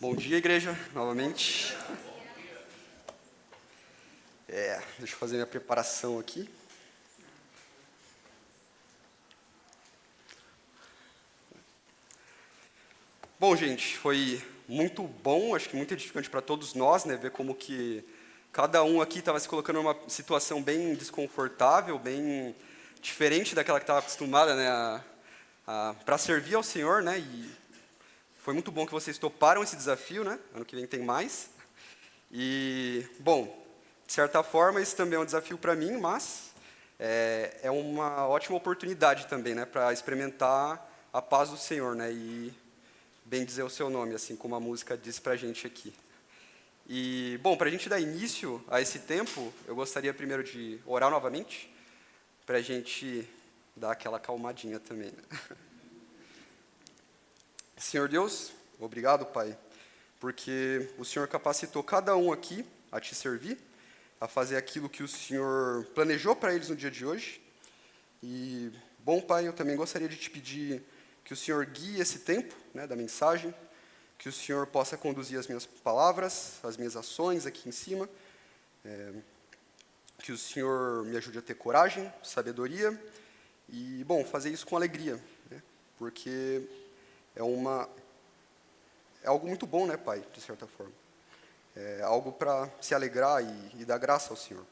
Bom dia, igreja, novamente. Deixa eu fazer minha preparação aqui. Bom, gente, foi muito bom, acho que muito edificante para todos nós, né, ver como que cada um aqui estava se colocando numa situação bem desconfortável, bem diferente daquela que estava acostumada, né, para servir ao Senhor, né, e foi muito bom que vocês toparam esse desafio, né, ano que vem tem mais. E, bom, de certa forma, isso também é um desafio para mim, mas é uma ótima oportunidade também, né, para experimentar a paz do Senhor, né, e bem dizer o seu nome, assim como a música diz para a gente aqui. E, bom, para a gente dar início a esse tempo, eu gostaria primeiro de orar novamente, para a gente dar aquela acalmadinha também, né? Senhor Deus, obrigado, Pai, porque o Senhor capacitou cada um aqui a te servir, a fazer aquilo que o Senhor planejou para eles no dia de hoje. E, bom, Pai, eu também gostaria de te pedir que o Senhor guie esse tempo, né, da mensagem, que o Senhor possa conduzir as minhas palavras, as minhas ações aqui em cima, que o Senhor me ajude a ter coragem, sabedoria e, bom, fazer isso com alegria, né, porque é algo muito bom, né, Pai, de certa forma. É algo para se alegrar e dar graça ao Senhor.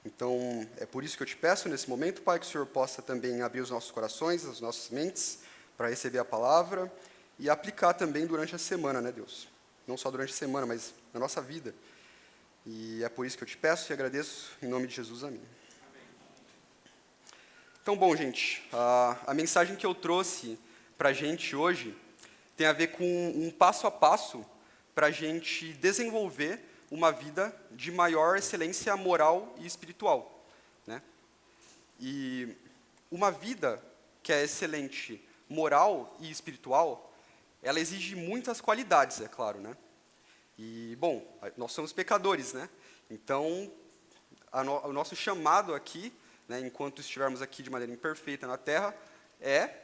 Então, é por isso que eu te peço nesse momento, Pai, que o Senhor possa também abrir os nossos corações, as nossas mentes, para receber a palavra e aplicar também durante a semana, né, Deus? Não só durante a semana, mas na nossa vida. E é por isso que eu te peço e agradeço, em nome de Jesus, amém. Então, bom, gente, a mensagem que eu trouxe para a gente hoje tem a ver com um passo a passo para a gente desenvolver uma vida de maior excelência moral e espiritual, né? E uma vida que é excelente moral e espiritual, ela exige muitas qualidades, é claro, né? E, bom, nós somos pecadores, né? Então, o nosso chamado aqui, né, enquanto estivermos aqui de maneira imperfeita na Terra, é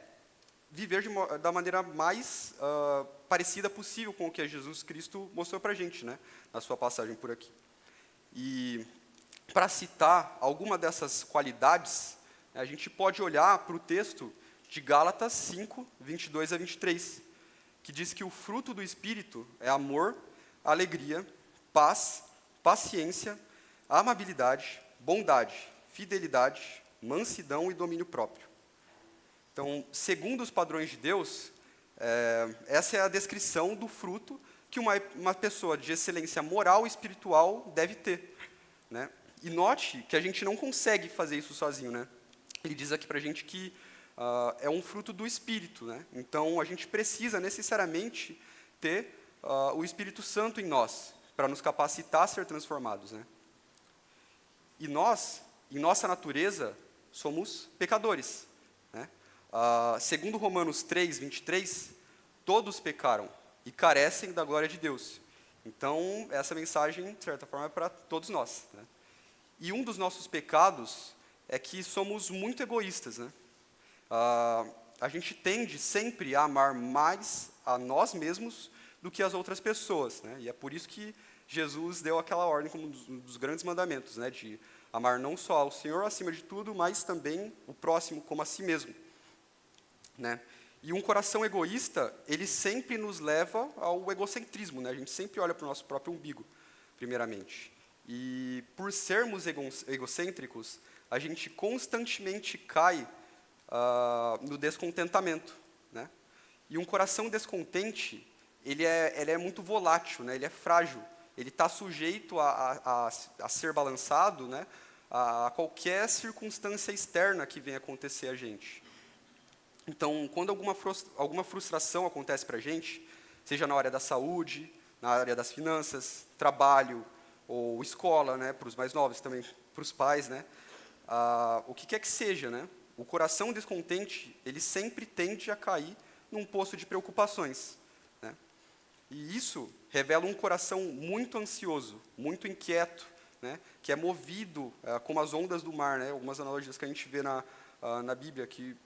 viver da maneira mais parecida possível com o que Jesus Cristo mostrou para a gente, né, na sua passagem por aqui. E, para citar alguma dessas qualidades, a gente pode olhar para o texto de Gálatas 5, 22 a 23, que diz que o fruto do Espírito é amor, alegria, paz, paciência, amabilidade, bondade, fidelidade, mansidão e domínio próprio. Então, segundo os padrões de Deus, essa é a descrição do fruto que uma pessoa de excelência moral e espiritual deve ter, né? E note que a gente não consegue fazer isso sozinho, né? Ele diz aqui para a gente que é um fruto do Espírito, né? Então, a gente precisa necessariamente ter o Espírito Santo em nós, para nos capacitar a ser transformados, né? E nós, em nossa natureza, somos pecadores, né? Segundo Romanos 3, 23, todos pecaram e carecem da glória de Deus. Então, essa mensagem, de certa forma, é para todos nós, né? E um dos nossos pecados é que somos muito egoístas, né? A gente tende sempre a amar mais a nós mesmos do que as outras pessoas, né? E é por isso que Jesus deu aquela ordem como um dos grandes mandamentos, né? De amar não só ao Senhor acima de tudo, mas também o próximo como a si mesmo, né? E um coração egoísta, ele sempre nos leva ao egocentrismo, né? A gente sempre olha para o nosso próprio umbigo, primeiramente. E por sermos egocêntricos, a gente constantemente cai no descontentamento, né? E um coração descontente, ele é muito volátil, né? Ele é frágil, ele está sujeito a ser balançado, né, a qualquer circunstância externa que venha acontecer a gente. Então, quando alguma frustração acontece para a gente, seja na área da saúde, na área das finanças, trabalho ou escola, né, para os mais novos também, para os pais, né, o que quer que seja, né, o coração descontente, ele sempre tende a cair num poço de preocupações, né? E isso revela um coração muito ansioso, muito inquieto, né, que é movido como as ondas do mar, né, algumas analogias que a gente vê na Bíblia, que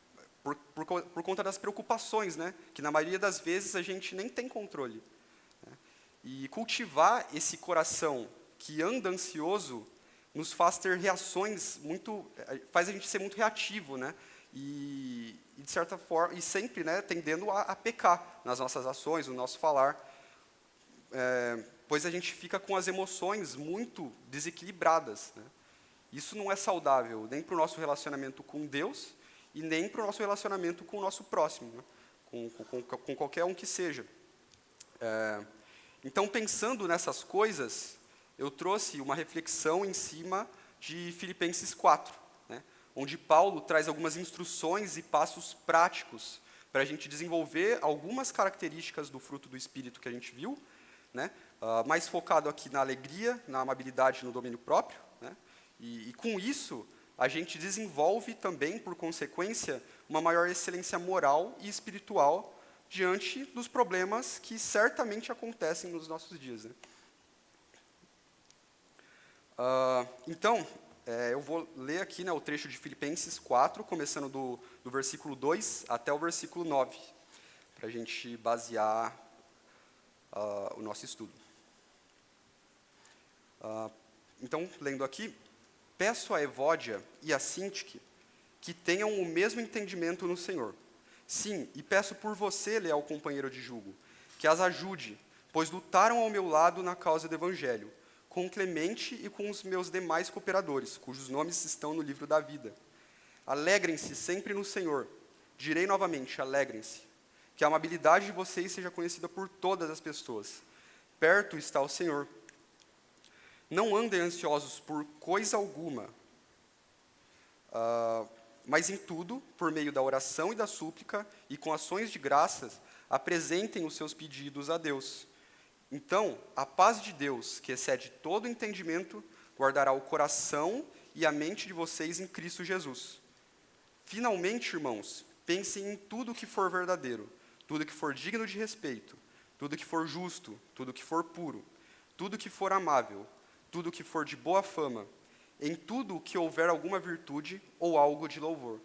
por conta das preocupações, né, que na maioria das vezes a gente nem tem controle. Né. E cultivar esse coração que anda ansioso nos faz ter reações faz a gente ser muito reativo, né, e de certa forma, e sempre, né, tendendo a pecar nas nossas ações, no nosso falar, pois a gente fica com as emoções muito desequilibradas, né. Isso não é saudável nem para o nosso relacionamento com Deus e nem para o nosso relacionamento com o nosso próximo, né, com qualquer um que seja. Então, pensando nessas coisas, eu trouxe uma reflexão em cima de Filipenses 4, né, onde Paulo traz algumas instruções e passos práticos para a gente desenvolver algumas características do fruto do Espírito que a gente viu, né, mais focado aqui na alegria, na amabilidade, no domínio próprio, né, e com isso a gente desenvolve também, por consequência, uma maior excelência moral e espiritual diante dos problemas que certamente acontecem nos nossos dias, né. Então, eu vou ler aqui, né, o trecho de Filipenses 4, começando do versículo 2 até o versículo 9, para a gente basear o nosso estudo. Então, lendo aqui, peço a Evódia e a Sintique que tenham o mesmo entendimento no Senhor. Sim, e peço por você, leal companheiro de jugo, que as ajude, pois lutaram ao meu lado na causa do Evangelho, com Clemente e com os meus demais cooperadores, cujos nomes estão no livro da vida. Alegrem-se sempre no Senhor. Direi novamente, alegrem-se. Que a amabilidade de vocês seja conhecida por todas as pessoas. Perto está o Senhor. Não andem ansiosos por coisa alguma, mas em tudo, por meio da oração e da súplica, e com ações de graças, apresentem os seus pedidos a Deus. Então, a paz de Deus, que excede todo entendimento, guardará o coração e a mente de vocês em Cristo Jesus. Finalmente, irmãos, pensem em tudo que for verdadeiro, tudo que for digno de respeito, tudo que for justo, tudo que for puro, tudo que for amável, tudo que for de boa fama, em tudo o que houver alguma virtude ou algo de louvor.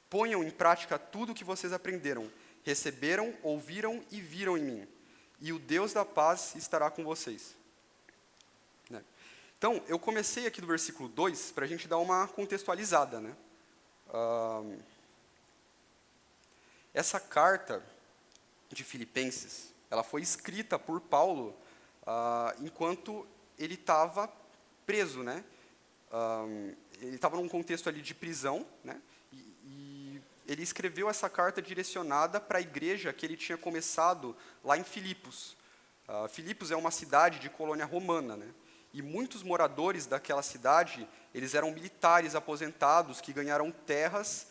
Ponham em prática tudo o que vocês aprenderam, receberam, ouviram e viram em mim, e o Deus da paz estará com vocês. Né? Então, eu comecei aqui do versículo 2 para a gente dar uma contextualizada. Né? Essa carta de Filipenses, ela foi escrita por Paulo enquanto ele estava preso, né? Ele estava num contexto ali de prisão, né? E ele escreveu essa carta direcionada para a igreja que ele tinha começado lá em Filipos. Filipos é uma cidade de colônia romana, né? E muitos moradores daquela cidade, eles eram militares aposentados que ganharam terras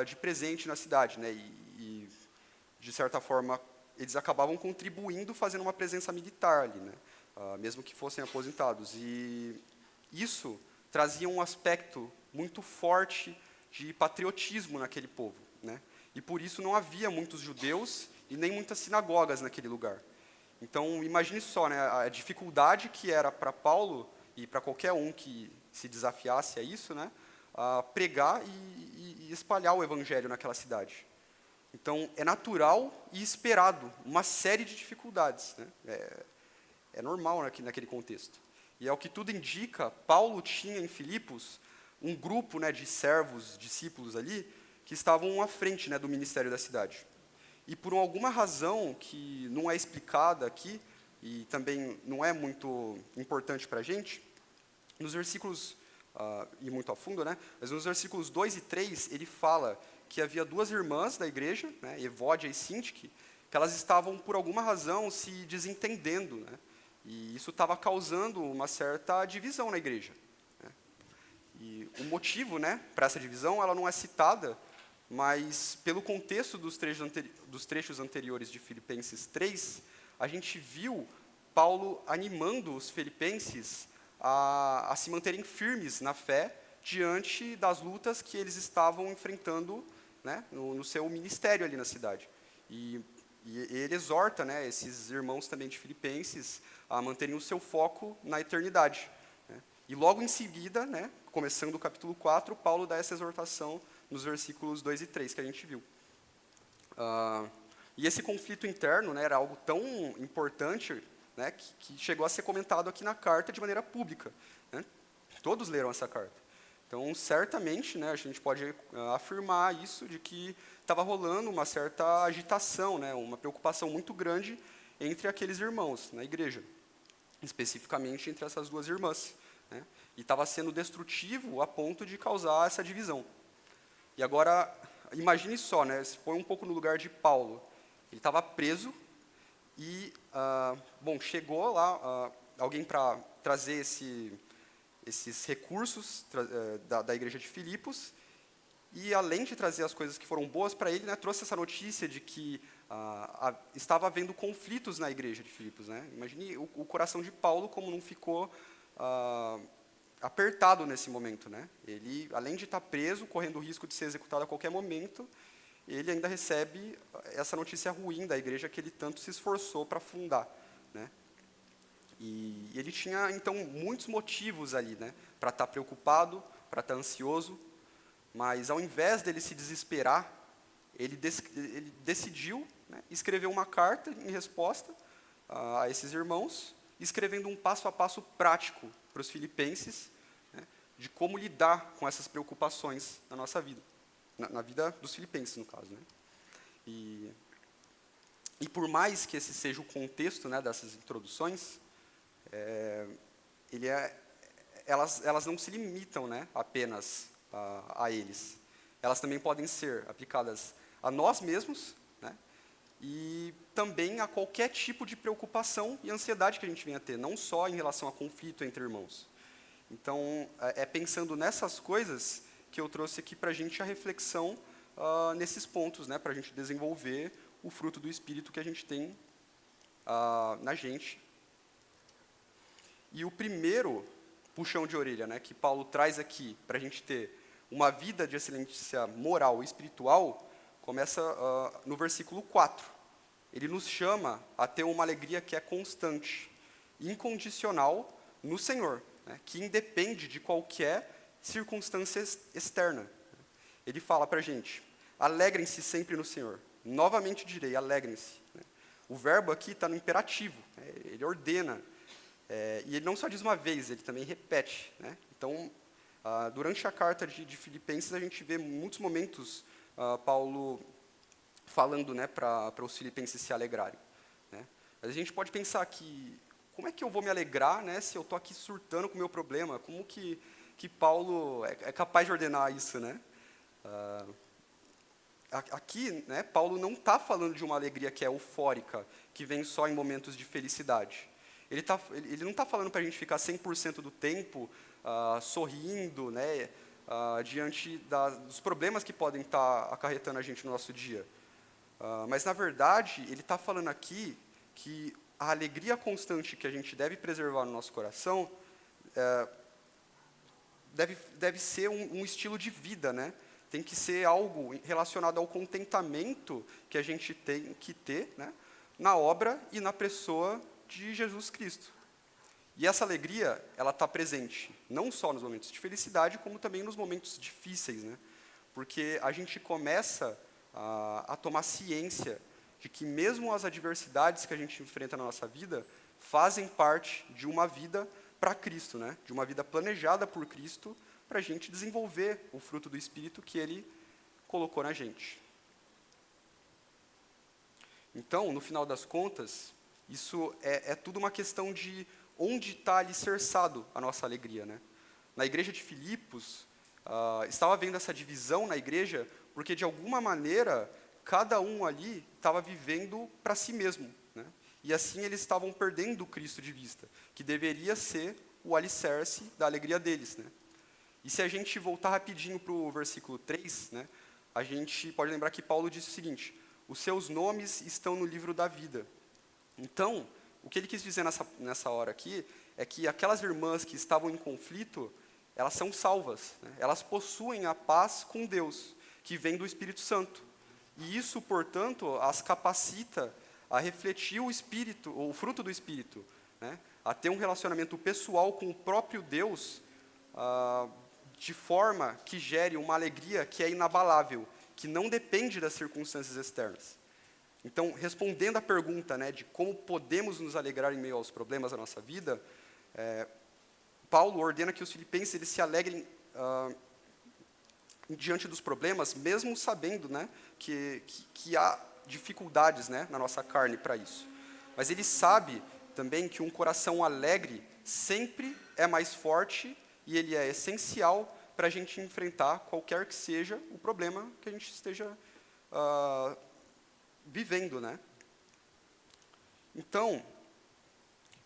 de presente na cidade, né? E de certa forma, eles acabavam contribuindo, fazendo uma presença militar ali, né? Mesmo que fossem aposentados. E isso trazia um aspecto muito forte de patriotismo naquele povo, né? E por isso não havia muitos judeus e nem muitas sinagogas naquele lugar. Então, imagine só, né, a dificuldade que era para Paulo e para qualquer um que se desafiasse a isso, né, pregar e espalhar o evangelho naquela cidade. Então, é natural e esperado uma série de dificuldades, né? É normal naquele contexto. E é o que tudo indica, Paulo tinha em Filipos um grupo, né, de servos, discípulos ali, que estavam à frente, né, do ministério da cidade. E por alguma razão que não é explicada aqui, e também não é muito importante para a gente, nos versículos, e muito a fundo, né, mas nos versículos 2 e 3, ele fala que havia duas irmãs da igreja, né, Evódia e Sintique, que elas estavam, por alguma razão, se desentendendo, né, e isso estava causando uma certa divisão na igreja. Né. E o motivo, né, para essa divisão, ela não é citada, mas pelo contexto dos trechos anteriores de Filipenses 3, a gente viu Paulo animando os filipenses a se manterem firmes na fé diante das lutas que eles estavam enfrentando, né, no seu ministério ali na cidade. E E ele exorta, né, esses irmãos também de Filipenses a manterem o seu foco na eternidade. Né? E logo em seguida, né, começando o capítulo 4, Paulo dá essa exortação nos versículos 2 e 3 que a gente viu. E esse conflito interno, né, era algo tão importante, né, que chegou a ser comentado aqui na carta de maneira pública. Né? Todos leram essa carta. Então, certamente, né, a gente pode afirmar isso, de que estava rolando uma certa agitação, né, uma preocupação muito grande entre aqueles irmãos na igreja, especificamente entre essas duas irmãs. Né, e estava sendo destrutivo a ponto de causar essa divisão. E agora, imagine só, né, se põe um pouco no lugar de Paulo. Ele estava preso e, chegou lá alguém para trazer esses recursos da igreja de Filipos, e além de trazer as coisas que foram boas para ele, né, trouxe essa notícia de que estava havendo conflitos na igreja de Filipos. Né? Imagine o coração de Paulo como não ficou apertado nesse momento. Né? Ele, além de estar preso, correndo o risco de ser executado a qualquer momento, ele ainda recebe essa notícia ruim da igreja que ele tanto se esforçou para fundar. Né? E ele tinha, então, muitos motivos ali, né, para estar preocupado, para estar ansioso, mas ao invés dele se desesperar, ele decidiu, né, escrever uma carta em resposta a esses irmãos, escrevendo um passo a passo prático para os filipenses, né, de como lidar com essas preocupações na nossa vida, na vida dos filipenses, no caso. Né. E por mais que esse seja o contexto, né, dessas introduções, elas não se limitam, né, apenas a eles. Elas também podem ser aplicadas a nós mesmos, né, e também a qualquer tipo de preocupação e ansiedade que a gente venha a ter, não só em relação a conflito entre irmãos. Então, é pensando nessas coisas que eu trouxe aqui para a gente a reflexão nesses pontos, né, para a gente desenvolver o fruto do Espírito que a gente tem na gente. E o primeiro puxão de orelha, né, que Paulo traz aqui para a gente ter uma vida de excelência moral e espiritual, começa no versículo 4. Ele nos chama a ter uma alegria que é constante, incondicional no Senhor, né, que independe de qualquer circunstância externa. Ele fala para a gente, alegrem-se sempre no Senhor. Novamente direi, alegrem-se. Né. O verbo aqui está no imperativo, né, ele ordena. E ele não só diz uma vez, ele também repete. Né? Então, durante a carta de Filipenses, a gente vê muitos momentos Paulo falando, né, para os filipenses se alegrarem. Né? Mas a gente pode pensar que, como é que eu vou me alegrar, né, se eu estou aqui surtando com o meu problema? Como que Paulo é capaz de ordenar isso? Né? Aqui, né, Paulo não está falando de uma alegria que é eufórica, que vem só em momentos de felicidade. Ele não está falando para a gente ficar 100% do tempo sorrindo, né, diante dos problemas que podem estar acarretando a gente no nosso dia. Mas, na verdade, ele está falando aqui que a alegria constante que a gente deve preservar no nosso coração deve ser um estilo de vida, né? Tem que ser algo relacionado ao contentamento que a gente tem que ter, né, na obra e na pessoa de Jesus Cristo. E essa alegria, ela está presente, não só nos momentos de felicidade, como também nos momentos difíceis, né? Porque a gente começa a tomar ciência de que mesmo as adversidades que a gente enfrenta na nossa vida fazem parte de uma vida para Cristo, né? De uma vida planejada por Cristo, para a gente desenvolver o fruto do Espírito que Ele colocou na gente. Então, no final das contas, isso é tudo uma questão de onde está alicerçado a nossa alegria. Né? Na igreja de Filipos, estava havendo essa divisão na igreja, porque, de alguma maneira, cada um ali estava vivendo para si mesmo. Né? E assim eles estavam perdendo Cristo de vista, que deveria ser o alicerce da alegria deles. Né? E se a gente voltar rapidinho para o versículo 3, né, a gente pode lembrar que Paulo disse o seguinte, os seus nomes estão no livro da vida. Então, o que ele quis dizer nessa hora aqui é que aquelas irmãs que estavam em conflito, elas são salvas. Né? Elas possuem a paz com Deus, que vem do Espírito Santo. E isso, portanto, as capacita a refletir o Espírito, ou o fruto do Espírito, né? A ter um relacionamento pessoal com o próprio Deus, de forma que gere uma alegria que é inabalável, que não depende das circunstâncias externas. Então, respondendo à pergunta, né, de como podemos nos alegrar em meio aos problemas da nossa vida, Paulo ordena que os filipenses eles se alegrem diante dos problemas, mesmo sabendo, né, que há dificuldades, né, na nossa carne para isso. Mas ele sabe também que um coração alegre sempre é mais forte e ele é essencial para a gente enfrentar qualquer que seja o problema que a gente esteja vivendo, né? Então,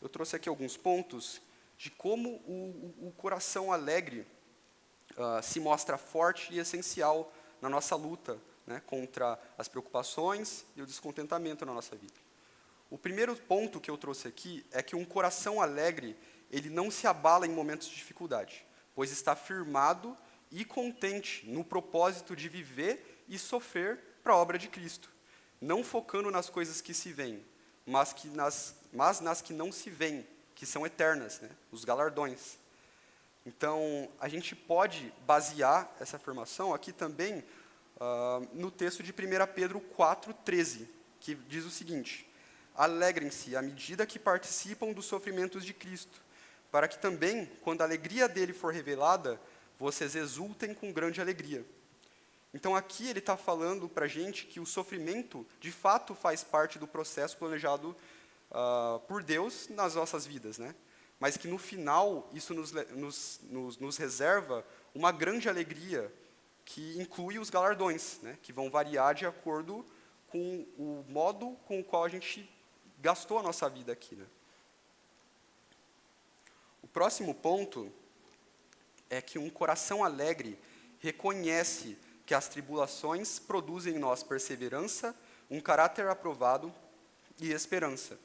eu trouxe aqui alguns pontos de como o coração alegre se mostra forte e essencial na nossa luta, né, contra as preocupações e o descontentamento na nossa vida. O primeiro ponto que eu trouxe aqui é que um coração alegre, ele não se abala em momentos de dificuldade, pois está firmado e contente no propósito de viver e sofrer para a obra de Cristo, não focando nas coisas que se veem, mas nas que não se veem, que são eternas, né, os galardões. Então, a gente pode basear essa afirmação aqui também no texto de 1 Pedro 4,13, que diz o seguinte: alegrem-se à medida que participam dos sofrimentos de Cristo, para que também, quando a alegria dele for revelada, vocês exultem com grande alegria. Então, aqui ele está falando para a gente que o sofrimento, de fato, faz parte do processo planejado por Deus nas nossas vidas, né? Mas que no final isso nos reserva uma grande alegria que inclui os galardões, né, que vão variar de acordo com o modo com o qual a gente gastou a nossa vida aqui, né? O próximo ponto é que um coração alegre reconhece que as tribulações produzem em nós perseverança, um caráter aprovado e esperança.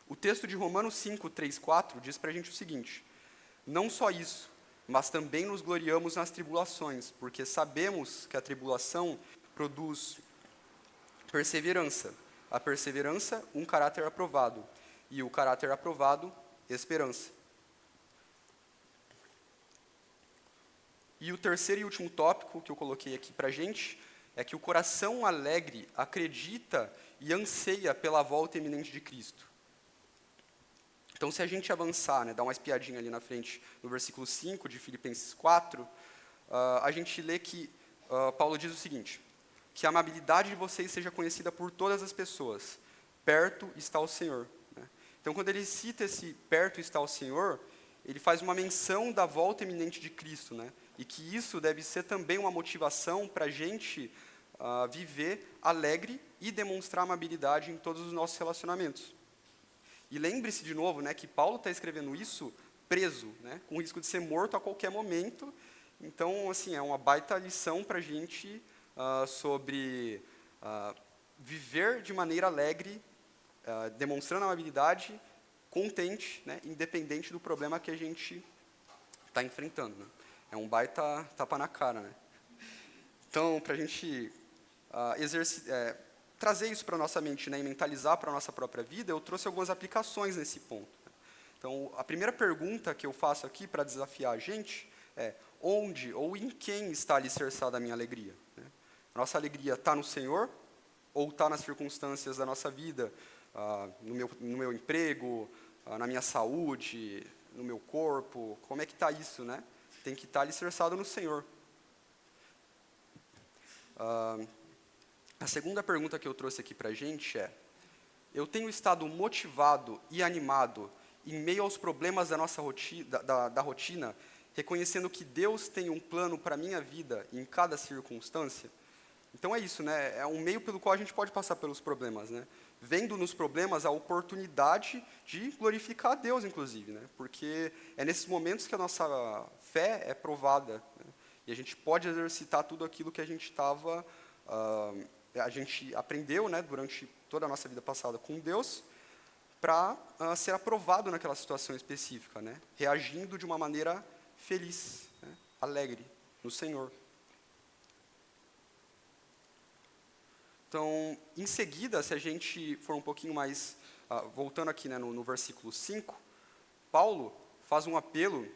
O texto de Romanos 5, 3, 4 diz para a gente o seguinte: não só isso, mas também nos gloriamos nas tribulações, porque sabemos que a tribulação produz perseverança, a perseverança, um caráter aprovado, e o caráter aprovado, esperança. E o terceiro e último tópico que eu coloquei aqui para a gente é que o coração alegre acredita e anseia pela volta iminente de Cristo. Então, se a gente avançar, né, dar uma espiadinha ali na frente, no versículo 5 de Filipenses 4, a gente lê que Paulo diz o seguinte: que a amabilidade de vocês seja conhecida por todas as pessoas, perto está o Senhor. Né? Então, quando ele cita esse perto está o Senhor, ele faz uma menção da volta iminente de Cristo, né? E que isso deve ser também uma motivação para a gente viver alegre e demonstrar amabilidade em todos os nossos relacionamentos. E lembre-se de novo, né, que Paulo está escrevendo isso preso, né, com o risco de ser morto a qualquer momento. Então, assim, é uma baita lição para a gente sobre viver de maneira alegre, demonstrando amabilidade, contente, né, independente do problema que a gente está enfrentando. Né. É um baita tapa na cara. Né. Então, para a gente trazer isso para a nossa mente, né, e mentalizar para a nossa própria vida, eu trouxe algumas aplicações nesse ponto. Então, a primeira pergunta que eu faço aqui para desafiar a gente é: onde ou em quem está alicerçada a minha alegria? Né? A nossa alegria está no Senhor ou está nas circunstâncias da nossa vida, no meu emprego, na minha saúde, no meu corpo? Como é que está isso, né? Tem que estar alicerçado no Senhor. A segunda pergunta que eu trouxe aqui para a gente é: eu tenho estado motivado e animado em meio aos problemas da nossa rotina, reconhecendo que Deus tem um plano para a minha vida em cada circunstância? Então é isso, né? É um meio pelo qual a gente pode passar pelos problemas, né? Vendo nos problemas a oportunidade de glorificar a Deus, inclusive, né? Porque é nesses momentos que a nossa fé é provada, né? E a gente pode exercitar tudo aquilo que a gente aprendeu, né, durante toda a nossa vida passada com Deus, para ser aprovado naquela situação específica, né, reagindo de uma maneira feliz, né, alegre no Senhor. Então, em seguida, se a gente for um pouquinho mais, voltando aqui, né, no versículo 5, Paulo faz um apelo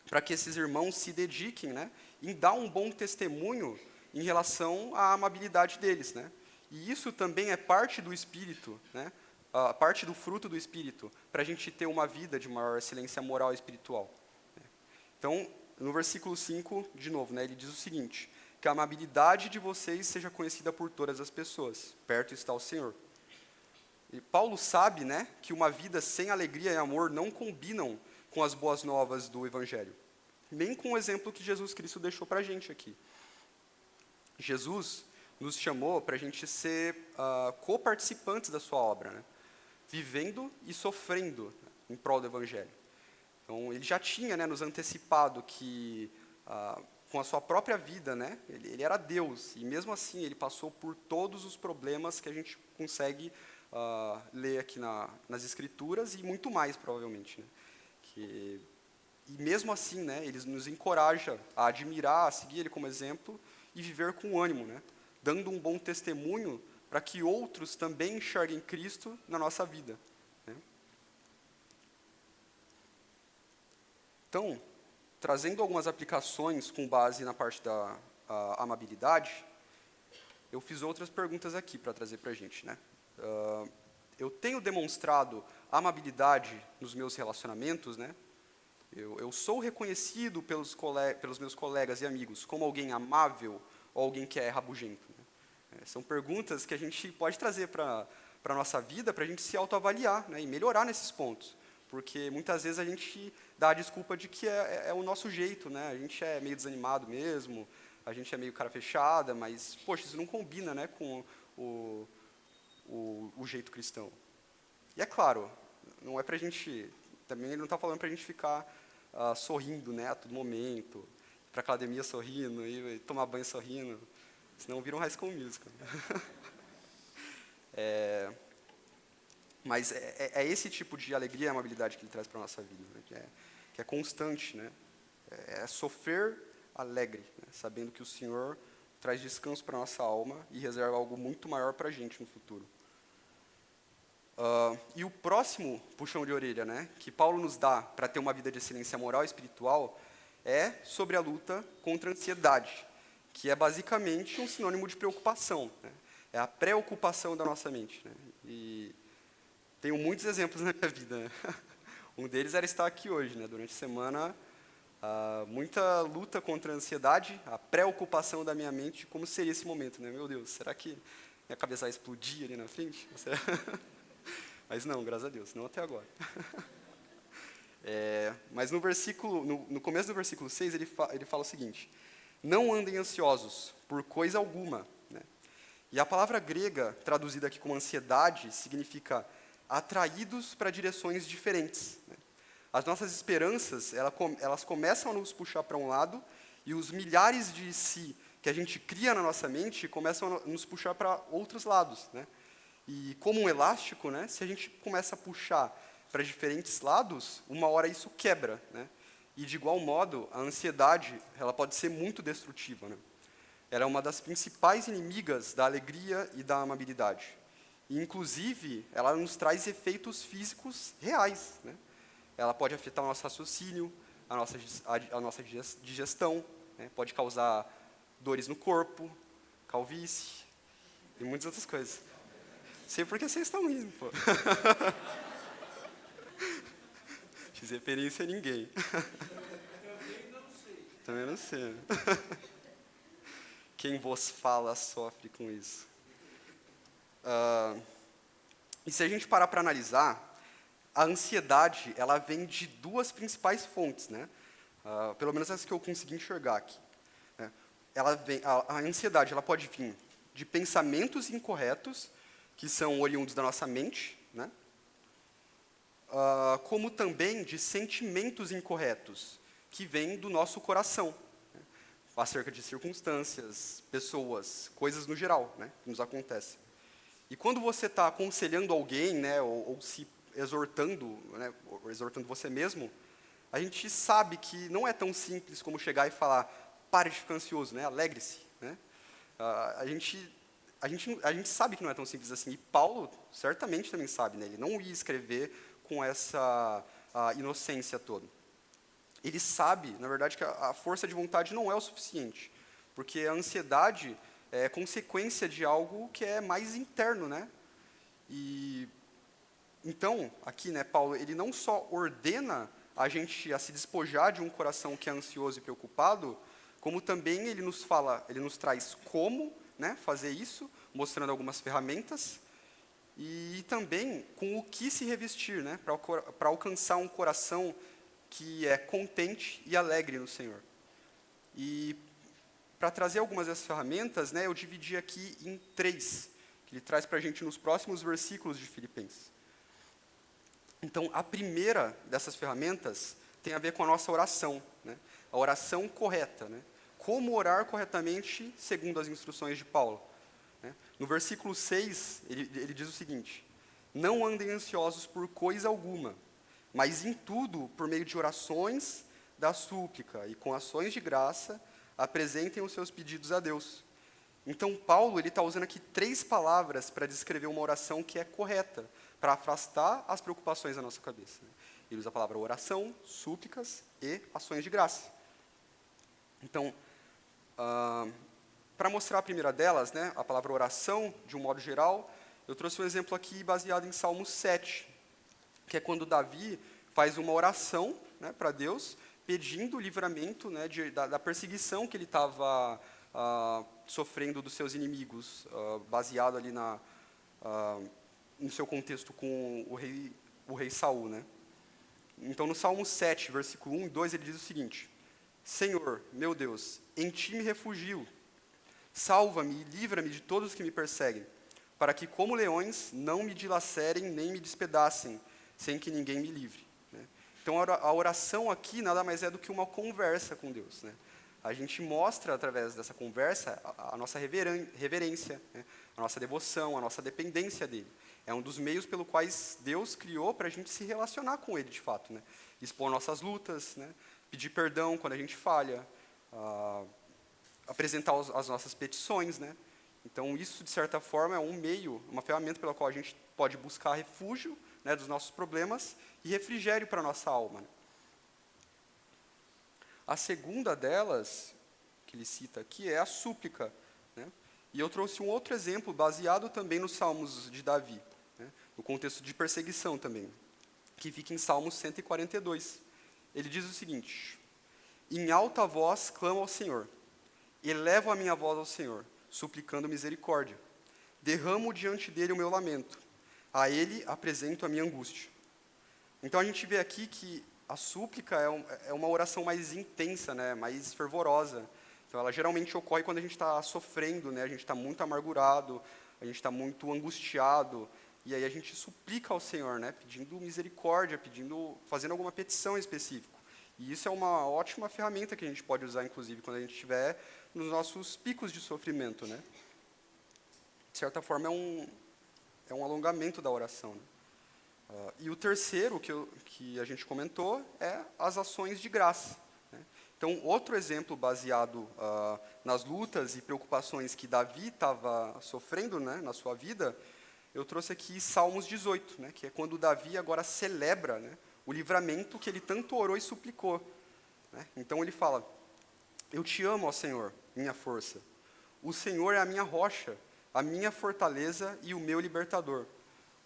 para que esses irmãos se dediquem, né, em dar um bom testemunho em relação à amabilidade deles, né? E isso também é parte do Espírito, né? Parte do fruto do Espírito, para a gente ter uma vida de maior excelência moral e espiritual. Então, no versículo 5, de novo, né, ele diz o seguinte: que a amabilidade de vocês seja conhecida por todas as pessoas, perto está o Senhor. E Paulo sabe, né, que uma vida sem alegria e amor não combinam com as boas novas do Evangelho, nem com o exemplo que Jesus Cristo deixou para a gente aqui. Jesus nos chamou para a gente ser coparticipantes da sua obra, né, vivendo e sofrendo em prol do Evangelho. Então, ele já tinha, né, nos antecipado que, com a sua própria vida, né, ele era Deus, e mesmo assim ele passou por todos os problemas que a gente consegue ler aqui nas Escrituras, e muito mais, provavelmente. Né, e mesmo assim, né, ele nos encoraja a admirar, a seguir ele como exemplo, e viver com ânimo, né, dando um bom testemunho para que outros também enxerguem Cristo na nossa vida. Né. Então, trazendo algumas aplicações com base na parte da amabilidade, eu fiz outras perguntas aqui para trazer para a gente. Né. Eu tenho demonstrado amabilidade nos meus relacionamentos, né? Eu sou reconhecido pelos meus colegas e amigos como alguém amável ou alguém que é rabugento? Né? São perguntas que a gente pode trazer para a nossa vida, para a gente se autoavaliar, né, e melhorar nesses pontos. Porque muitas vezes a gente dá a desculpa de que é o nosso jeito, né? A gente é meio desanimado mesmo, a gente é meio cara fechada, mas, poxa, isso não combina, né, com o jeito cristão. E é claro, não é para a gente, também ele não está falando para a gente ficar sorrindo, né, a todo momento, para a academia sorrindo, e tomar banho sorrindo, senão vira um High School Musical. Mas é esse tipo de alegria e amabilidade que ele traz para a nossa vida, né, que é constante, né, é sofrer alegre, né, sabendo que o Senhor traz descanso para a nossa alma e reserva algo muito maior para a gente no futuro. E o próximo puxão de orelha, né, que Paulo nos dá para ter uma vida de excelência moral e espiritual é sobre a luta contra a ansiedade, que é basicamente um sinônimo de preocupação, né, é a preocupação da nossa mente. Né, e tenho muitos exemplos na minha vida. Né. Um deles era estar aqui hoje, né, durante a semana, muita luta contra a ansiedade, a preocupação da minha mente, como seria esse momento, né? Meu Deus, será que minha cabeça vai explodir ali na frente? Mas não, graças a Deus, não até agora. Mas no começo do versículo 6, ele fala o seguinte: não andem ansiosos por coisa alguma. Né? E a palavra grega, traduzida aqui como ansiedade, significa atraídos para direções diferentes. Né? As nossas esperanças, elas começam a nos puxar para um lado, e os milhares de si que a gente cria na nossa mente começam a nos puxar para outros lados. Né? E como um elástico, né, se a gente começa a puxar para diferentes lados, uma hora isso quebra. Né? E, de igual modo, a ansiedade ela pode ser muito destrutiva. Né? Ela é uma das principais inimigas da alegria e da amabilidade. E, inclusive, ela nos traz efeitos físicos reais. Né? Ela pode afetar o nosso raciocínio, a nossa digestão, né? Pode causar dores no corpo, calvície e muitas outras coisas. Sei porque vocês estão rindo, pô. Fiz referência a ninguém. Também não sei. Quem vos fala sofre com isso. E se a gente parar para analisar, a ansiedade ela vem de duas principais fontes, né? Pelo menos as que eu consegui enxergar aqui. Né? A ansiedade ela pode vir de pensamentos incorretos, que são oriundos da nossa mente, né? Como também de sentimentos incorretos, que vêm do nosso coração, né? Acerca de circunstâncias, pessoas, coisas no geral, né? Que nos acontecem. E quando você está aconselhando alguém, né, ou se exortando, né, ou exortando você mesmo, a gente sabe que não é tão simples como chegar e falar: pare de ficar ansioso, né, alegre-se. Né? A gente a gente sabe que não é tão simples assim. E Paulo certamente também sabe, né? Ele não ia escrever com essa inocência toda. Ele sabe, na verdade, que a força de vontade não é o suficiente, porque a ansiedade é consequência de algo que é mais interno, né? E então, aqui, né, Paulo, ele não só ordena a gente a se despojar de um coração que é ansioso e preocupado, como também ele nos fala, ele nos traz como, né, fazer isso, mostrando algumas ferramentas, e também com o que se revestir, né, para alcançar um coração que é contente e alegre no Senhor. E para trazer algumas dessas ferramentas, né, eu dividi aqui em 3, que ele traz para a gente nos próximos versículos de Filipenses. Então, a primeira dessas ferramentas tem a ver com a nossa oração, né, a oração correta. Né, como orar corretamente segundo as instruções de Paulo. Né. No versículo 6, ele diz o seguinte: não andem ansiosos por coisa alguma, mas em tudo, por meio de orações, da súplica e com ações de graça, apresentem os seus pedidos a Deus. Então, Paulo está usando aqui 3 palavras para descrever uma oração que é correta, para afastar as preocupações da nossa cabeça. Ele usa a palavra oração, súplicas e ações de graça. Então, para mostrar a primeira delas, né, a palavra oração, de um modo geral, eu trouxe um exemplo aqui baseado em Salmo 7, que é quando Davi faz uma oração, né, para Deus, pedindo o livramento, né, da perseguição que ele estava sofrendo dos seus inimigos, baseado ali no seu contexto com o rei Saul. Né. Então, no Salmo 7, versículo 1 e 2, ele diz o seguinte: Senhor, meu Deus, em ti me refugio, salva-me e livra-me de todos os que me perseguem, para que, como leões, não me dilacerem nem me despedacem, sem que ninguém me livre. Né? Então, a oração aqui nada mais é do que uma conversa com Deus. Né? A gente mostra, através dessa conversa, a nossa reverência, né? A nossa devoção, a nossa dependência dele. É um dos meios pelo quais Deus criou para a gente se relacionar com ele, de fato. Né? Expor nossas lutas, né? Pedir perdão quando a gente falha, apresentar as nossas petições. Né? Então, isso, de certa forma, é um meio, uma ferramenta pela qual a gente pode buscar refúgio, né, dos nossos problemas e refrigério para a nossa alma. Né? A segunda delas, que ele cita aqui, é a súplica. Né? E eu trouxe um outro exemplo, baseado também nos Salmos de Davi, né, no contexto de perseguição também, que fica em Salmos 142. Ele diz o seguinte: em alta voz clamo ao Senhor, elevo a minha voz ao Senhor, suplicando misericórdia. Derramo diante dele o meu lamento, a ele apresento a minha angústia. Então a gente vê aqui que a súplica é uma oração mais intensa, né, mais fervorosa. Então ela geralmente ocorre quando a gente está sofrendo, né, a gente está muito amargurado, a gente está muito angustiado, e aí a gente suplica ao Senhor, né, pedindo misericórdia, fazendo alguma petição específica. E isso é uma ótima ferramenta que a gente pode usar, inclusive, quando a gente estiver nos nossos picos de sofrimento. Né. De certa forma, é um alongamento da oração. Né. E o terceiro que a gente comentou é as ações de graça. Né. Então, outro exemplo baseado nas lutas e preocupações que Davi estava sofrendo, né, na sua vida, eu trouxe aqui Salmos 18, né, que é quando Davi agora celebra, né, o livramento que ele tanto orou e suplicou. Né. Então ele fala: eu te amo, ó Senhor, minha força. O Senhor é a minha rocha, a minha fortaleza e o meu libertador.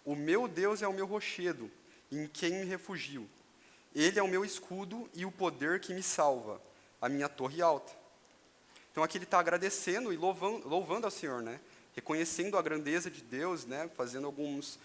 O meu Deus é o meu rochedo, em quem me refugio. Ele é o meu escudo e o poder que me salva, a minha torre alta. Então aqui ele está agradecendo e louvando ao Senhor, né? Reconhecendo a grandeza de Deus, né? Fazendo alguns...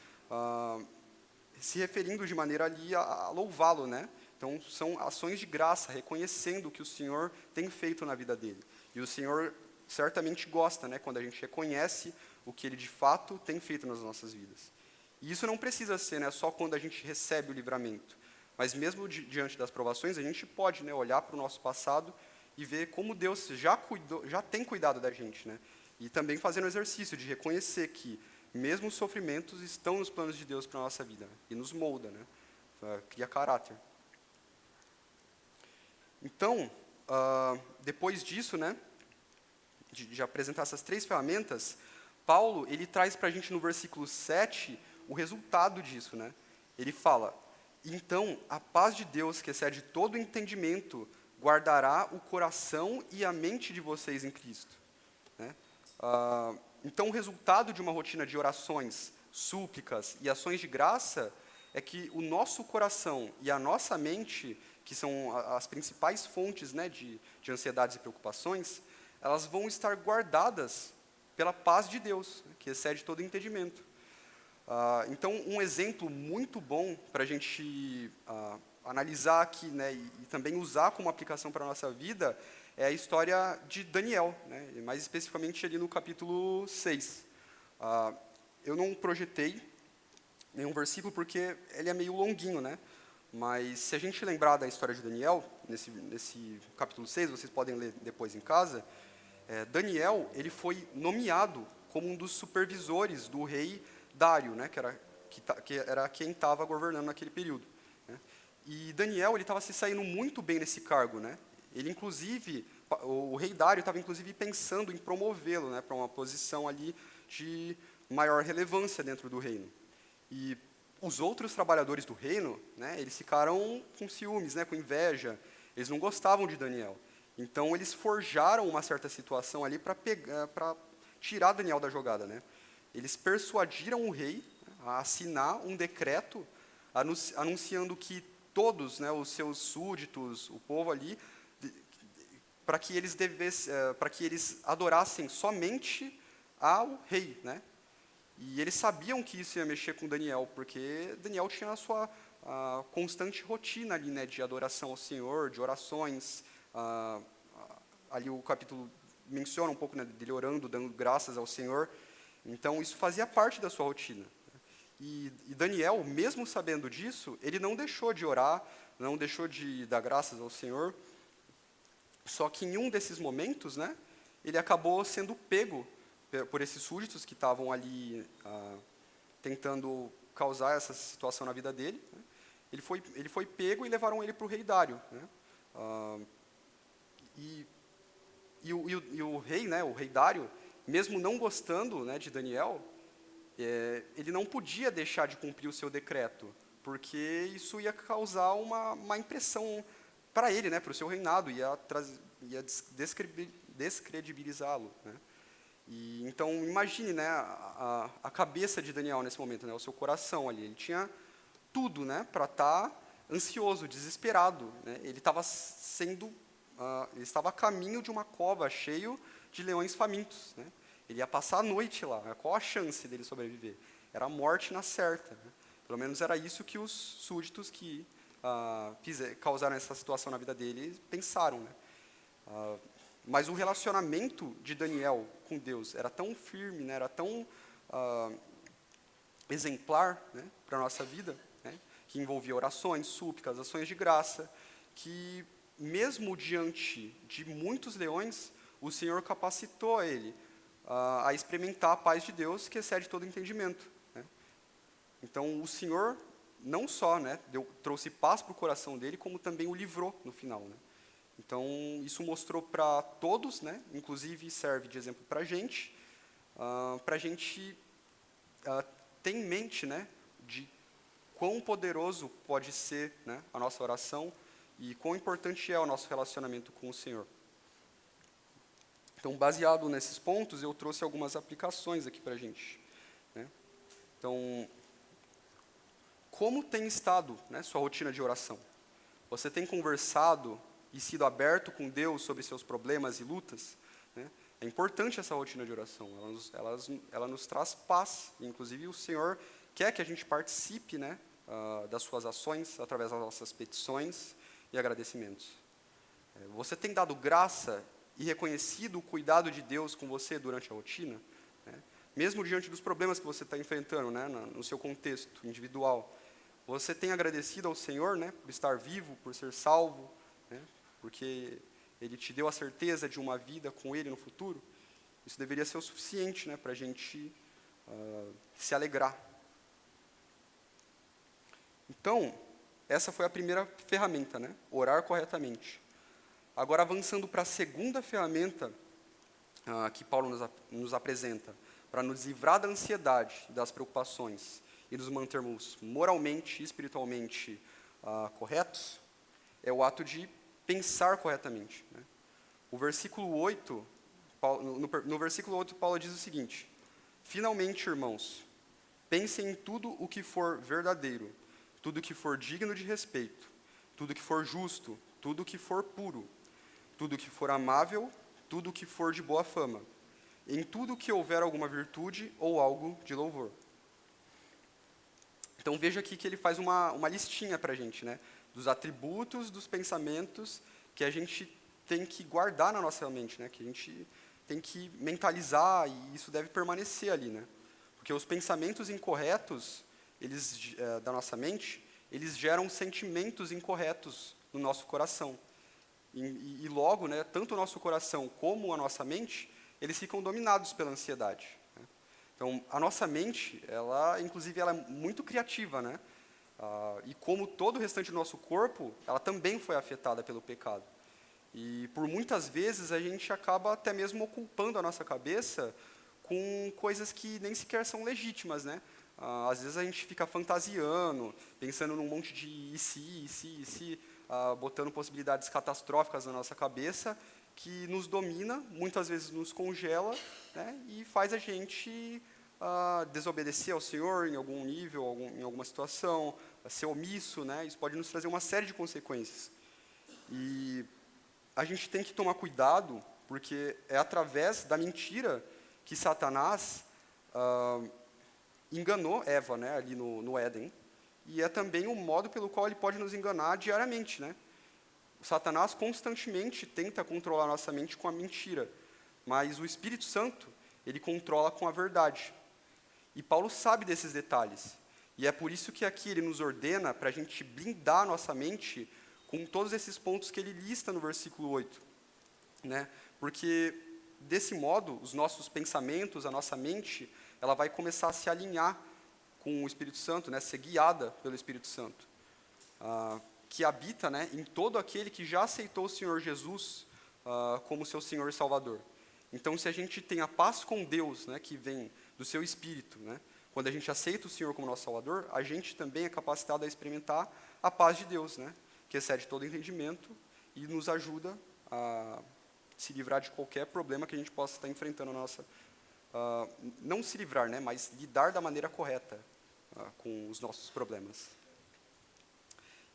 se referindo de maneira ali a louvá-lo, né? Então são ações de graça, reconhecendo o que o Senhor tem feito na vida dele. E o Senhor certamente gosta, né? Quando a gente reconhece o que ele de fato tem feito nas nossas vidas. E isso não precisa ser, né, só quando a gente recebe o livramento. Mas mesmo diante das provações, a gente pode, né, olhar para o nosso passado e ver como Deus já tem cuidado da gente. Né? E também fazendo o exercício de reconhecer que mesmo os sofrimentos estão nos planos de Deus para a nossa vida. Né? E nos molda, né? Cria caráter. Então, depois disso, né, de apresentar essas 3 ferramentas, Paulo, ele traz para a gente no versículo 7 o resultado disso, né? Ele fala, então a paz de Deus, que excede todo entendimento, guardará o coração e a mente de vocês em Cristo. Né? Então o resultado de uma rotina de orações, súplicas e ações de graça é que o nosso coração e a nossa mente, que são as principais fontes, né, de ansiedades e preocupações, elas vão estar guardadas pela paz de Deus, né, que excede todo entendimento. Então, um exemplo muito bom para a gente analisar aqui, né, e também usar como aplicação para a nossa vida, é a história de Daniel, né, mais especificamente ali no capítulo 6. Eu não projetei nenhum versículo porque ele é meio longuinho, né? Mas se a gente lembrar da história de Daniel, nesse capítulo 6, vocês podem ler depois em casa, Daniel, ele foi nomeado como um dos supervisores do rei Dário, né, que era quem estava governando naquele período. Né? E Daniel, ele estava se saindo muito bem nesse cargo, né? Ele, inclusive, o rei Dário estava, inclusive, pensando em promovê-lo, né, para uma posição ali de maior relevância dentro do reino. E os outros trabalhadores do reino, né, eles ficaram com ciúmes, né, com inveja. Eles não gostavam de Daniel. Então, eles forjaram uma certa situação ali para tirar Daniel da jogada, né? Eles persuadiram o rei a assinar um decreto anunciando que todos, né, os seus súditos, o povo ali, para que eles adorassem somente ao rei, né? E eles sabiam que isso ia mexer com Daniel, porque Daniel tinha a sua constante rotina ali, né, de adoração ao Senhor, de orações. Ali o capítulo menciona um pouco, né, dele orando, dando graças ao Senhor. Então, isso fazia parte da sua rotina. E Daniel, mesmo sabendo disso, ele não deixou de orar, não deixou de dar graças ao Senhor. Só que em um desses momentos, né, ele acabou sendo pego por esses súditos que estavam ali tentando causar essa situação na vida dele. Né. Ele foi pego e levaram ele para o rei Dário. Né. E o rei, né, o rei Dário, mesmo não gostando, né, de Daniel, ele não podia deixar de cumprir o seu decreto, porque isso ia causar uma má impressão para ele, né, para o seu reinado, ia descredibilizá-lo. Né. E, então, imagine, né, a cabeça de Daniel nesse momento, né, o seu coração ali. Ele tinha tudo, né, para estar ansioso, desesperado. Né. Ele estava a caminho de uma cova cheio de leões famintos. Né. Ele ia passar a noite lá. Qual a chance dele sobreviver? Era a morte na certa. Né. Pelo menos era isso que os súditos que causaram essa situação na vida dele pensaram. Né. Mas o relacionamento de Daniel com Deus era tão firme, né, era tão exemplar, né, para a nossa vida, né, que envolvia orações, súplicas, ações de graça, que mesmo diante de muitos leões, o Senhor capacitou ele a experimentar a paz de Deus, que excede todo entendimento. Né. Então, o Senhor não só, né, trouxe paz para o coração dele, como também o livrou no final. Né. Então, isso mostrou para todos, né, inclusive serve de exemplo para a gente ter em mente, né, de quão poderoso pode ser, né, a nossa oração e quão importante é o nosso relacionamento com o Senhor. Então, baseado nesses pontos, eu trouxe algumas aplicações aqui para a gente. Né. Então, como tem estado, né, sua rotina de oração? Você tem conversado e sido aberto com Deus sobre seus problemas e lutas? Né? É importante essa rotina de oração, ela nos traz paz, inclusive o Senhor quer que a gente participe, né, das suas ações, através das nossas petições e agradecimentos. Você tem dado graça e reconhecido o cuidado de Deus com você durante a rotina? Né? Mesmo diante dos problemas que você está enfrentando, né, no seu contexto individual, você tem agradecido ao Senhor, né, por estar vivo, por ser salvo, né, porque Ele te deu a certeza de uma vida com Ele no futuro? Isso deveria ser o suficiente, né, para a gente se alegrar. Então, essa foi a primeira ferramenta, né, orar corretamente. Agora, avançando para a segunda ferramenta que Paulo nos apresenta, para nos livrar da ansiedade, das preocupações e nos mantermos moralmente e espiritualmente corretos, é o ato de pensar corretamente, né? O versículo 8, no versículo 8, Paulo diz o seguinte: finalmente, irmãos, pensem em tudo o que for verdadeiro, tudo o que for digno de respeito, tudo o que for justo, tudo o que for puro, tudo o que for amável, tudo o que for de boa fama, em tudo o que houver alguma virtude ou algo de louvor. Então veja aqui que ele faz uma listinha para a gente, né, dos atributos, dos pensamentos que a gente tem que guardar na nossa mente, né, que a gente tem que mentalizar, e isso deve permanecer ali, né? Porque os pensamentos incorretos, da nossa mente, eles geram sentimentos incorretos no nosso coração. E logo, né, tanto o nosso coração como a nossa mente, eles ficam dominados pela ansiedade, né? Então, a nossa mente, inclusive, ela é muito criativa, né? E como todo o restante do nosso corpo, ela também foi afetada pelo pecado. E por muitas vezes a gente acaba até mesmo ocupando a nossa cabeça com coisas que nem sequer são legítimas, né? Às vezes a gente fica fantasiando, pensando num monte de e se, botando possibilidades catastróficas na nossa cabeça, que nos domina, muitas vezes nos congela, né? E faz a gente desobedecer ao Senhor em algum nível, em alguma situação, ser omisso, né? Isso pode nos trazer uma série de consequências. E a gente tem que tomar cuidado, porque é através da mentira que Satanás enganou Eva, né, ali no Éden, e é também o modo pelo qual ele pode nos enganar diariamente, né? O Satanás constantemente tenta controlar a nossa mente com a mentira, mas o Espírito Santo, ele controla com a verdade. E Paulo sabe desses detalhes, e é por isso que aqui ele nos ordena para a gente blindar a nossa mente com todos esses pontos que ele lista no versículo 8, né? Porque, desse modo, os nossos pensamentos, a nossa mente, ela vai começar a se alinhar com o Espírito Santo, né? Ser guiada pelo Espírito Santo, que habita, né, em todo aquele que já aceitou o Senhor Jesus como seu Senhor e Salvador. Então, se a gente tem a paz com Deus, né, que vem do seu Espírito, né, quando a gente aceita o Senhor como nosso Salvador, a gente também é capacitado a experimentar a paz de Deus, né, que excede todo entendimento e nos ajuda a se livrar de qualquer problema que a gente possa estar enfrentando na nossa... não se livrar, né, mas lidar da maneira correta com os nossos problemas.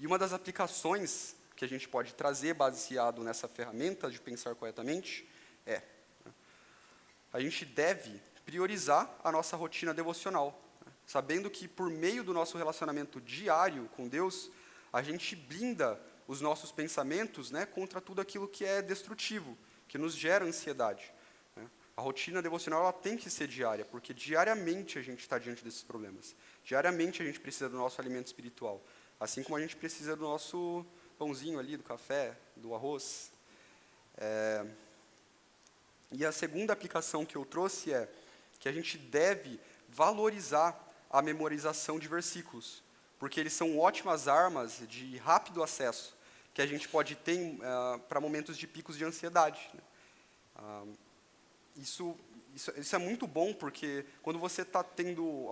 E uma das aplicações que a gente pode trazer baseado nessa ferramenta de pensar corretamente a gente deve priorizar a nossa rotina devocional, né, sabendo que por meio do nosso relacionamento diário com Deus, a gente blinda os nossos pensamentos, né, contra tudo aquilo que é destrutivo, que nos gera ansiedade, né. A rotina devocional ela tem que ser diária, porque diariamente a gente está diante desses problemas. Diariamente a gente precisa do nosso alimento espiritual, assim como a gente precisa do nosso pãozinho ali, do café, do arroz. E a segunda aplicação que eu trouxe é que a gente deve valorizar a memorização de versículos, porque eles são ótimas armas de rápido acesso que a gente pode ter para momentos de picos de ansiedade, né? Isso é muito bom, porque quando você está tendo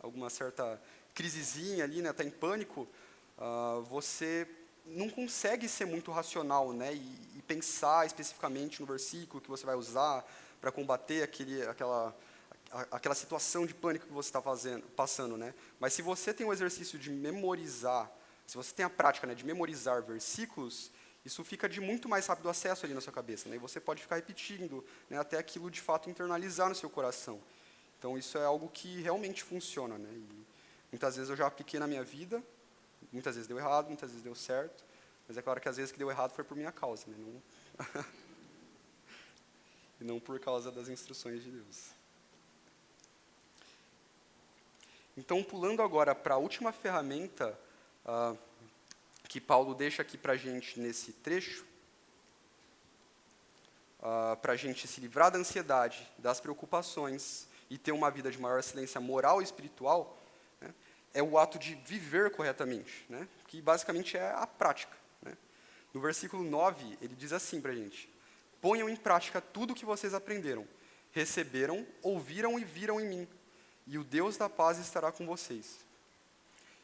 alguma certa crisezinha ali, né, está em pânico, você não consegue ser muito racional, né, e pensar especificamente no versículo que você vai usar para combater aquela situação de pânico que você está passando, né? Mas se você tem o exercício de memorizar, se você tem a prática, né, de memorizar versículos, isso fica de muito mais rápido acesso ali na sua cabeça, né? E você pode ficar repetindo, né, até aquilo de fato internalizar no seu coração. Então isso é algo que realmente funciona, né? E muitas vezes eu já apliquei na minha vida, muitas vezes deu errado, muitas vezes deu certo, mas é claro que às vezes que deu errado foi por minha causa, né? Não e não por causa das instruções de Deus. Então, pulando agora para a última ferramenta que Paulo deixa aqui para a gente nesse trecho, para a gente se livrar da ansiedade, das preocupações e ter uma vida de maior excelência moral e espiritual, né, é o ato de viver corretamente, né, que basicamente é a prática, né. No versículo 9, ele diz assim para a gente: ponham em prática tudo o que vocês aprenderam, receberam, ouviram e viram em mim, e o Deus da paz estará com vocês.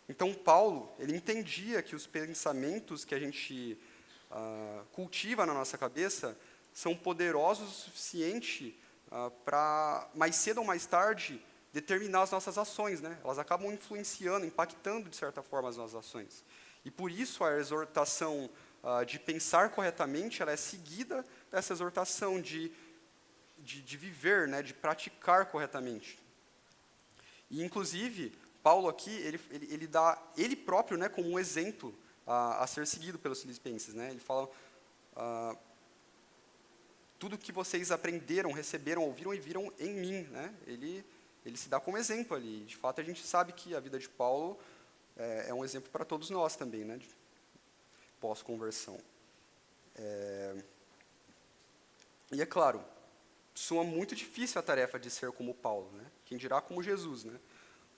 Então, Paulo, ele entendia que os pensamentos que a gente cultiva na nossa cabeça são poderosos o suficiente para, mais cedo ou mais tarde, determinar as nossas ações, né? Elas acabam influenciando, impactando, de certa forma, as nossas ações. E por isso a exortação de pensar corretamente, ela é seguida dessa exortação de viver, né? De praticar corretamente. E, inclusive, Paulo aqui, ele dá ele próprio, né, como um exemplo a ser seguido pelos filipenses, né? Ele fala, tudo que vocês aprenderam, receberam, ouviram e viram em mim, né? Ele se dá como exemplo ali. De fato, a gente sabe que a vida de Paulo é um exemplo para todos nós também, né? De pós-conversão. E é claro, soa muito difícil a tarefa de ser como Paulo, né? Quem dirá como Jesus, né?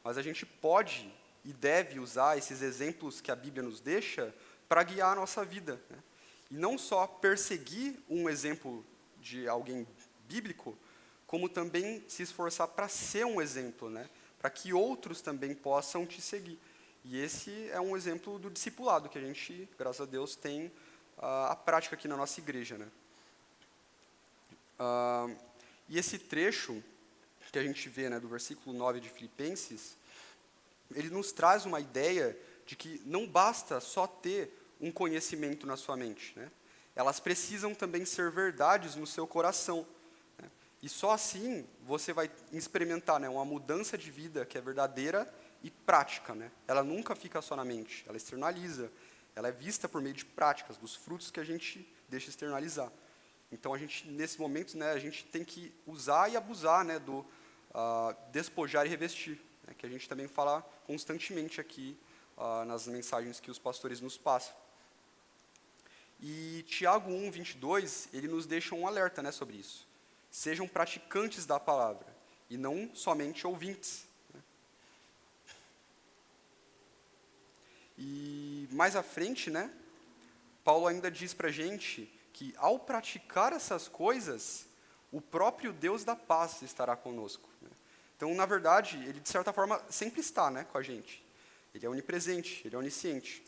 Mas a gente pode e deve usar esses exemplos que a Bíblia nos deixa para guiar a nossa vida, né? E não só perseguir um exemplo de alguém bíblico, como também se esforçar para ser um exemplo, né? Para que outros também possam te seguir. E esse é um exemplo do discipulado que a gente, graças a Deus, tem a prática aqui na nossa igreja, né? E esse trecho que a gente vê, né, do versículo 9 de Filipenses, ele nos traz uma ideia de que não basta só ter um conhecimento na sua mente, né? Elas precisam também ser verdades no seu coração, né? E só assim você vai experimentar, né, uma mudança de vida que é verdadeira e prática, né? Ela nunca fica só na mente, ela externaliza, ela é vista por meio de práticas, dos frutos que a gente deixa externalizar. Então, a gente, nesse momento, né, a gente tem que usar e abusar, né, do despojar e revestir, né, que a gente também fala constantemente aqui nas mensagens que os pastores nos passam. E Tiago 1, 22, ele nos deixa um alerta, né, sobre isso. Sejam praticantes da palavra, e não somente ouvintes, né? E mais à frente, né, Paulo ainda diz para a gente que, ao praticar essas coisas, o próprio Deus da paz estará conosco, né? Então, na verdade, ele, de certa forma, sempre está, né, com a gente. Ele é onipresente, ele é onisciente.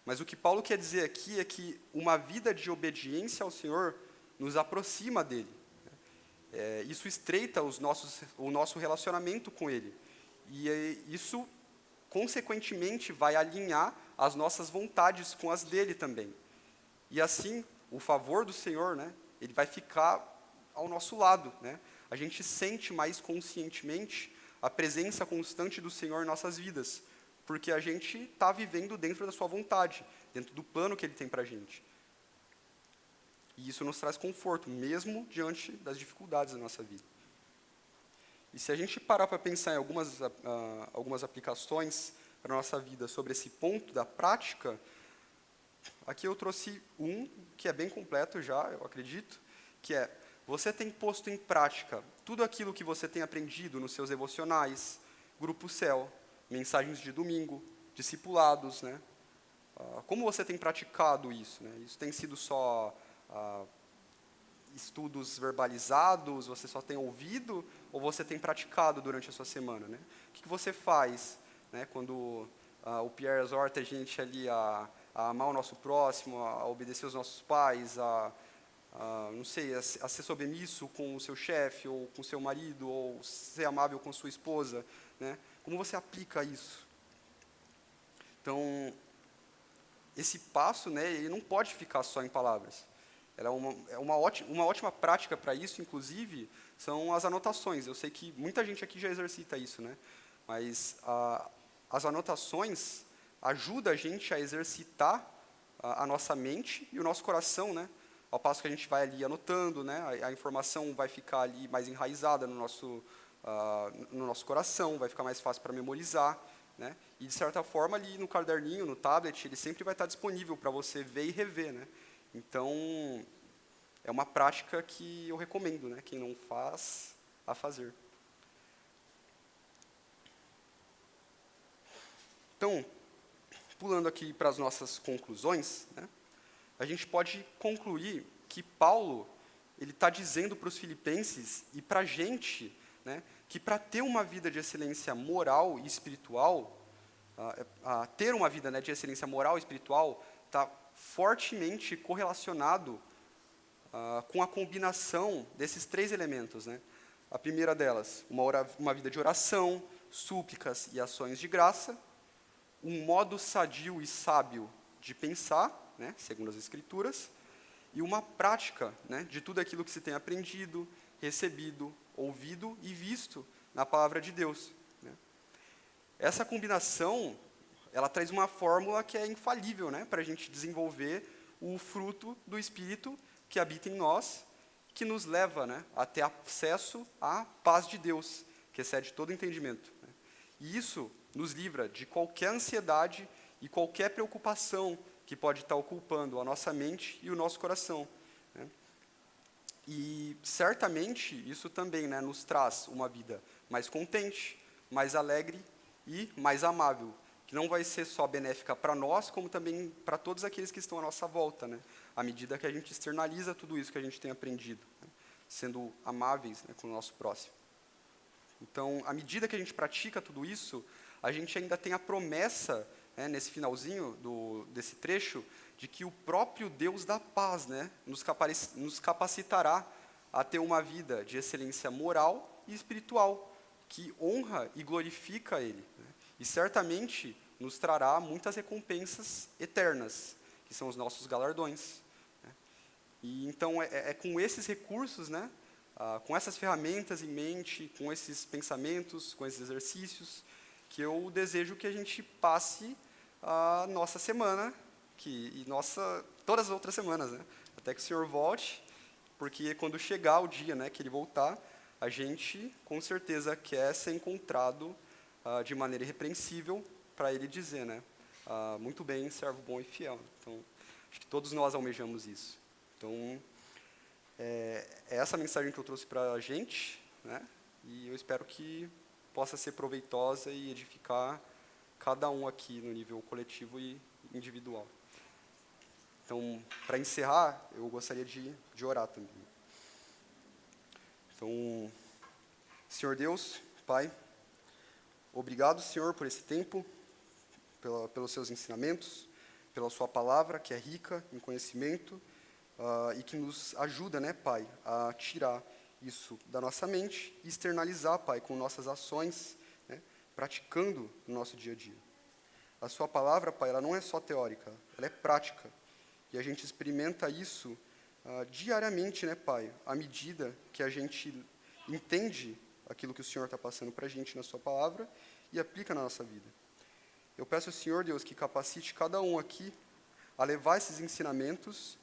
Mas o que Paulo quer dizer aqui é que uma vida de obediência ao Senhor nos aproxima dele, né? Isso estreita o nosso relacionamento com ele. E isso, consequentemente, vai alinhar as nossas vontades com as dele também. E assim, o favor do Senhor, né, ele vai ficar ao nosso lado, né? A gente sente mais conscientemente a presença constante do Senhor em nossas vidas, porque a gente está vivendo dentro da sua vontade, dentro do plano que ele tem para a gente. E isso nos traz conforto, mesmo diante das dificuldades da nossa vida. E se a gente parar para pensar em algumas aplicações para a nossa vida sobre esse ponto da prática, aqui eu trouxe um que é bem completo já, eu acredito, que é: você tem posto em prática tudo aquilo que você tem aprendido nos seus devocionais, Grupo Céu, mensagens de domingo, discipulados, né? Como você tem praticado isso, né? Isso tem sido só estudos verbalizados, você só tem ouvido, ou você tem praticado durante a sua semana, né? O que você faz, né, quando o Pierre exorta a gente ali a amar o nosso próximo, a obedecer os nossos pais, não sei, a ser submisso com o seu chefe, ou com o seu marido, ou ser amável com sua esposa, né? Como você aplica isso? Então, esse passo, né, ele não pode ficar só em palavras. Ela é uma ótima prática para isso, inclusive, são as anotações. Eu sei que muita gente aqui já exercita isso, né? Mas as anotações ajudam a gente a exercitar a nossa mente e o nosso coração, né? Ao passo que a gente vai ali anotando, né? A informação vai ficar ali mais enraizada no nosso coração, vai ficar mais fácil para memorizar, né? E, de certa forma, ali no caderninho, no tablet, ele sempre vai estar disponível para você ver e rever, né? Então, é uma prática que eu recomendo, né? Quem não faz, a fazer. Então, pulando aqui para as nossas conclusões, né? A gente pode concluir que Paulo, ele está dizendo para os filipenses e para a gente, né, que para ter uma vida de excelência moral e espiritual, ter uma vida, né, de excelência moral e espiritual está fortemente correlacionado com a combinação desses 3 elementos, né? A primeira delas, uma vida de oração, súplicas e ações de graça, um modo sadio e sábio de pensar, né, segundo as Escrituras, e uma prática, né, de tudo aquilo que se tem aprendido, recebido, ouvido e visto na palavra de Deus, né? Essa combinação, ela traz uma fórmula que é infalível, né, para a gente desenvolver o fruto do Espírito que habita em nós, que nos leva, né, a ter acesso à paz de Deus, que excede todo entendimento, né? E isso nos livra de qualquer ansiedade e qualquer preocupação que pode estar ocupando a nossa mente e o nosso coração, né? E certamente isso também, né, nos traz uma vida mais contente, mais alegre e mais amável, que não vai ser só benéfica para nós, como também para todos aqueles que estão à nossa volta, né, à medida que a gente externaliza tudo isso que a gente tem aprendido, né, sendo amáveis, né, com o nosso próximo. Então, à medida que a gente pratica tudo isso, a gente ainda tem a promessa, né, nesse finalzinho desse trecho, de que o próprio Deus da paz, né, nos capacitará a ter uma vida de excelência moral e espiritual, que honra e glorifica Ele, né, e certamente nos trará muitas recompensas eternas, que são os nossos galardões, né. E então é com esses recursos, né, com essas ferramentas em mente, com esses pensamentos, com esses exercícios, que eu desejo que a gente passe a nossa semana, todas as outras semanas, né, até que o Senhor volte, porque quando chegar o dia, né, que Ele voltar, a gente com certeza quer ser encontrado de maneira irrepreensível, para Ele dizer, né, muito bem, servo bom e fiel. Então, acho que todos nós almejamos isso. Então, é essa mensagem que eu trouxe para a gente, né, e eu espero que possa ser proveitosa e edificar cada um aqui no nível coletivo e individual. Então, para encerrar, eu gostaria de orar também. Então, Senhor Deus, Pai, obrigado, Senhor, por esse tempo, pelos seus ensinamentos, pela sua palavra, que é rica em conhecimento, e que nos ajuda, né, Pai, a tirar isso da nossa mente e externalizar, Pai, com nossas ações, né, praticando no nosso dia a dia. A sua palavra, Pai, ela não é só teórica, ela é prática. E a gente experimenta isso diariamente, né, Pai, à medida que a gente entende aquilo que o Senhor está passando para a gente na sua palavra e aplica na nossa vida. Eu peço ao Senhor, Deus, que capacite cada um aqui a levar esses ensinamentos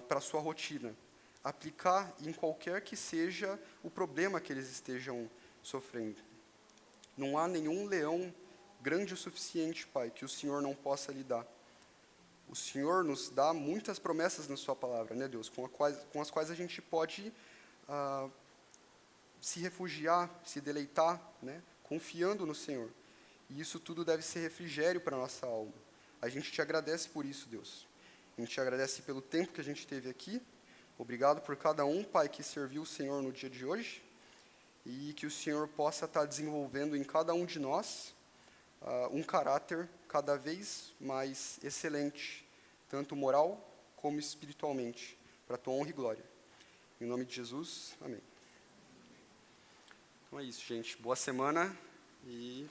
para a sua rotina, aplicar em qualquer que seja o problema que eles estejam sofrendo. Não há nenhum leão grande o suficiente, Pai, que o Senhor não possa lhe dar. O Senhor nos dá muitas promessas na sua palavra, né, Deus, com as quais a gente pode se refugiar, se deleitar, né, confiando no Senhor. E isso tudo deve ser refrigério para a nossa alma. A gente te agradece por isso, Deus. A gente te agradece pelo tempo que a gente teve aqui. Obrigado por cada um, Pai, que serviu o Senhor no dia de hoje. E que o Senhor possa estar desenvolvendo em cada um de nós um caráter cada vez mais excelente, tanto moral como espiritualmente, para a tua honra e glória. Em nome de Jesus, amém. Então é isso, gente. Boa semana e